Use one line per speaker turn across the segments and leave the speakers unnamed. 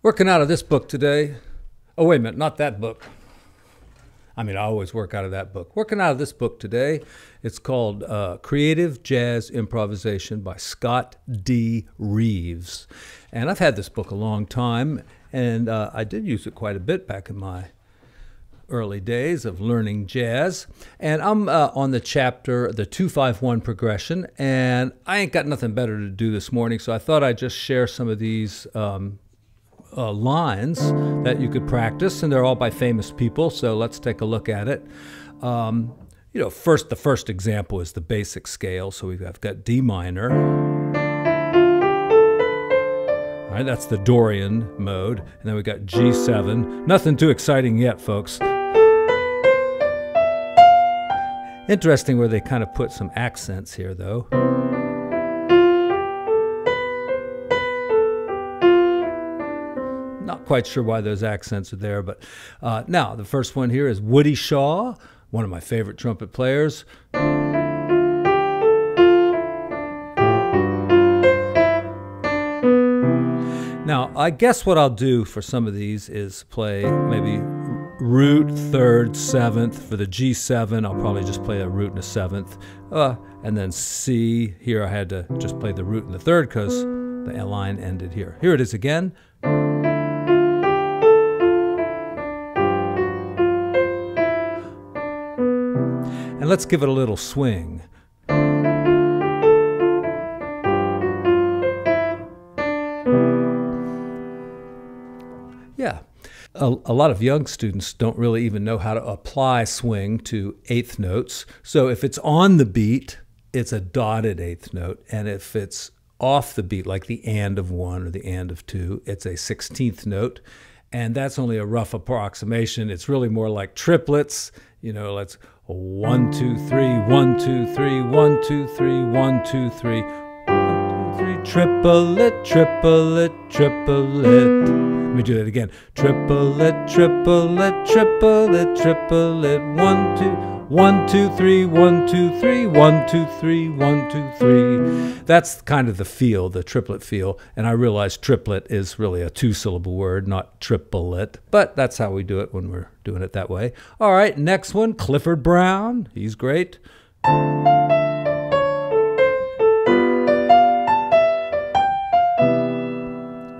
Working out of this book today. Oh, wait a minute, not that book. I mean, I always work out of that book. Working out of this book today. It's called Creative Jazz Improvisation by Scott D. Reeves. And I've had this book a long time, and I did use it quite a bit back in my early days of learning jazz. And I'm on the chapter, the 2-5-1 progression, and I ain't got nothing better to do this morning, so I thought I'd just share some of these lines that you could practice, and they're all by famous people, so let's take a look at it. The first example is the basic scale, so I've got D minor. All right, that's the Dorian mode, and then we've got G7. Nothing too exciting yet, folks. Interesting where they kind of put some accents here, though. Not quite sure why those accents are there, but now the first one here is Woody Shaw, one of my favorite trumpet players. Now, I guess what I'll do for some of these is play maybe root, third, seventh. For the G7, I'll probably just play a root and a seventh. And then C, here I had to just play the root and the third because the line ended here. Here it is again. And let's give it a little swing. Yeah, a lot of young students don't really even know how to apply swing to eighth notes. So if it's on the beat, it's a dotted eighth note. And if it's off the beat, like the and of one or the and of two, it's a 16th note. And that's only a rough approximation. It's really more like triplets. You know, let's 1, 2, 3, 1, 2, 3, 1, 2, 3, 1, 2, 3, 1, 2, 3, triplet, triplet, triplet. Let me do that again. Triplet, triplet, triplet, triplet. 1, 2, 1, 2, 3, 1, 2, 3, 1, 2, 3, 1, 2, 3. That's kind of the feel, the triplet feel. And I realize triplet is really a two-syllable word, not triplet. But that's how we do it when we're doing it that way. All right, next one, Clifford Brown. He's great.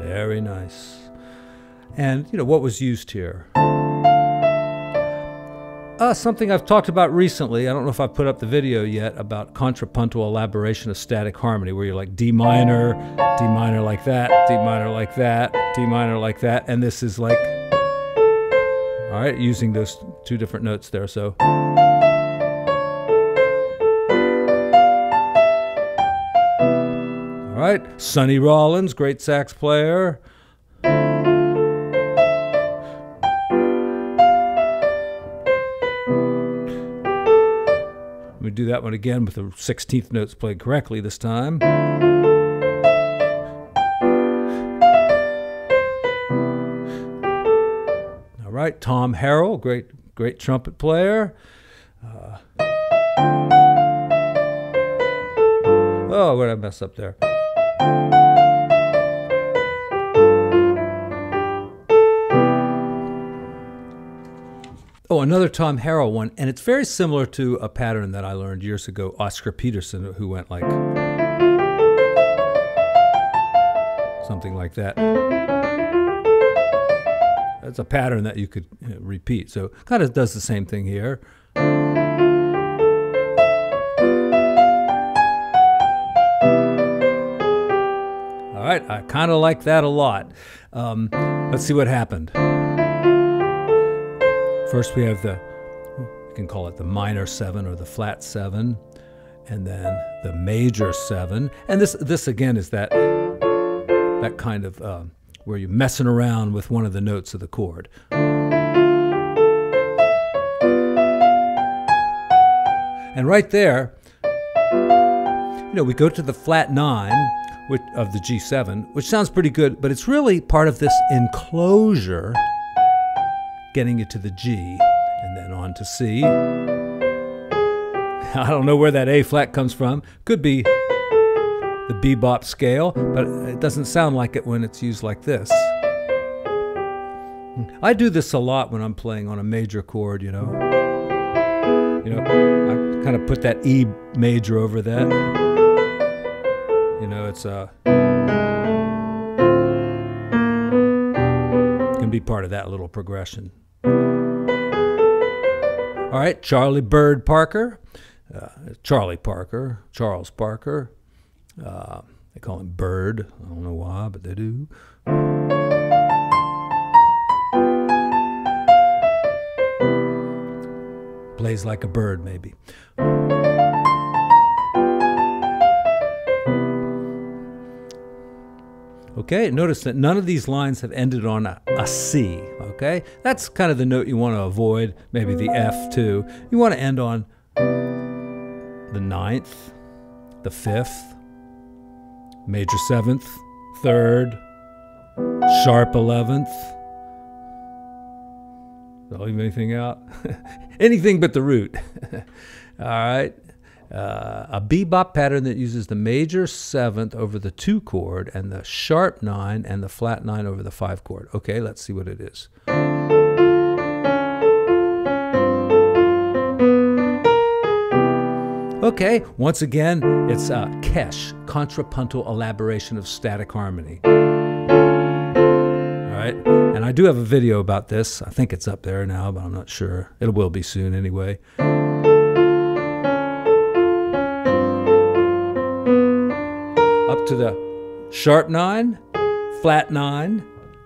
Very nice. And, what was used here? Something I've talked about recently. I don't know if I've put up the video yet about contrapuntal elaboration of static harmony, where you're like D minor like that, D minor like that, D minor like that, and this is like, all right, using those two different notes there, so. All right, Sonny Rollins, great sax player. Let me do that one again with the 16th notes played correctly this time. All right, Tom Harrell, great trumpet player. Oh, what did I mess up there? Oh, another Tom Harrell one, and it's very similar to a pattern that I learned years ago, Oscar Peterson, who went like something like that. That's a pattern that you could repeat, so kind of does the same thing here. All right, I kind of like that a lot. Let's see what happened. First we have you can call it the minor 7 or the flat 7, and then the major 7. And this again is that kind of where you're messing around with one of the notes of the chord. And right there, we go to the flat 9 of the G7, which sounds pretty good, but it's really part of this enclosure getting you to the G, and then on to C. I don't know where that A flat comes from. Could be the Bbop scale, but it doesn't sound like it when it's used like this. I do this a lot when I'm playing on a major chord, you know. I kind of put that E major over that. You know, it's can be part of that little progression. All right, Charlie Bird Parker, Charles Parker. They call him Bird. I don't know why, but they do. Plays like a bird, maybe. Okay, notice that none of these lines have ended on a C, okay? That's kind of the note you want to avoid, maybe the F too. You want to end on the 9th, the 5th, major 7th, 3rd, sharp 11th. Did I leave anything out? Anything but the root. All right. A bebop pattern that uses the major 7th over the 2 chord and the sharp 9 and the flat 9 over the 5 chord. Okay, let's see what it is. Okay, once again, it's a kesh, contrapuntal elaboration of static harmony. All right, and I do have a video about this. I think it's up there now, but I'm not sure. It will be soon anyway. Up to the sharp 9, flat 9,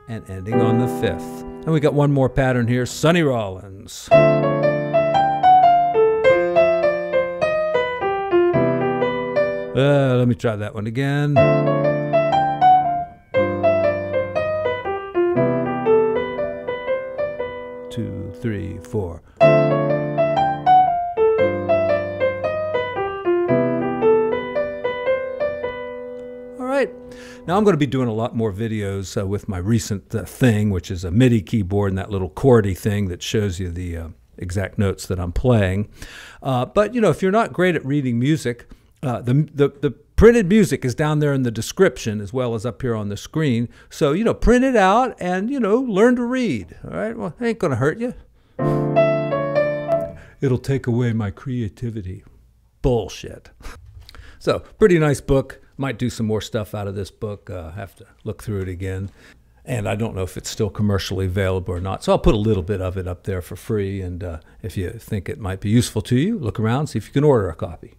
and ending on the 5th. And we got one more pattern here, Sonny Rollins. Let me try that one again. 2, 3, 4. Now I'm going to be doing a lot more videos with my recent thing, which is a MIDI keyboard and that little chordy thing that shows you the exact notes that I'm playing. But you know, if you're not great at reading music, the printed music is down there in the description as well as up here on the screen. So you know, print it out and you know, learn to read. All right, well, it ain't going to hurt you. It'll take away my creativity. Bullshit. So pretty nice book. Might do some more stuff out of this book. Have to look through it again. And I don't know if it's still commercially available or not. So I'll put a little bit of it up there for free. And if you think it might be useful to you, look around, see if you can order a copy.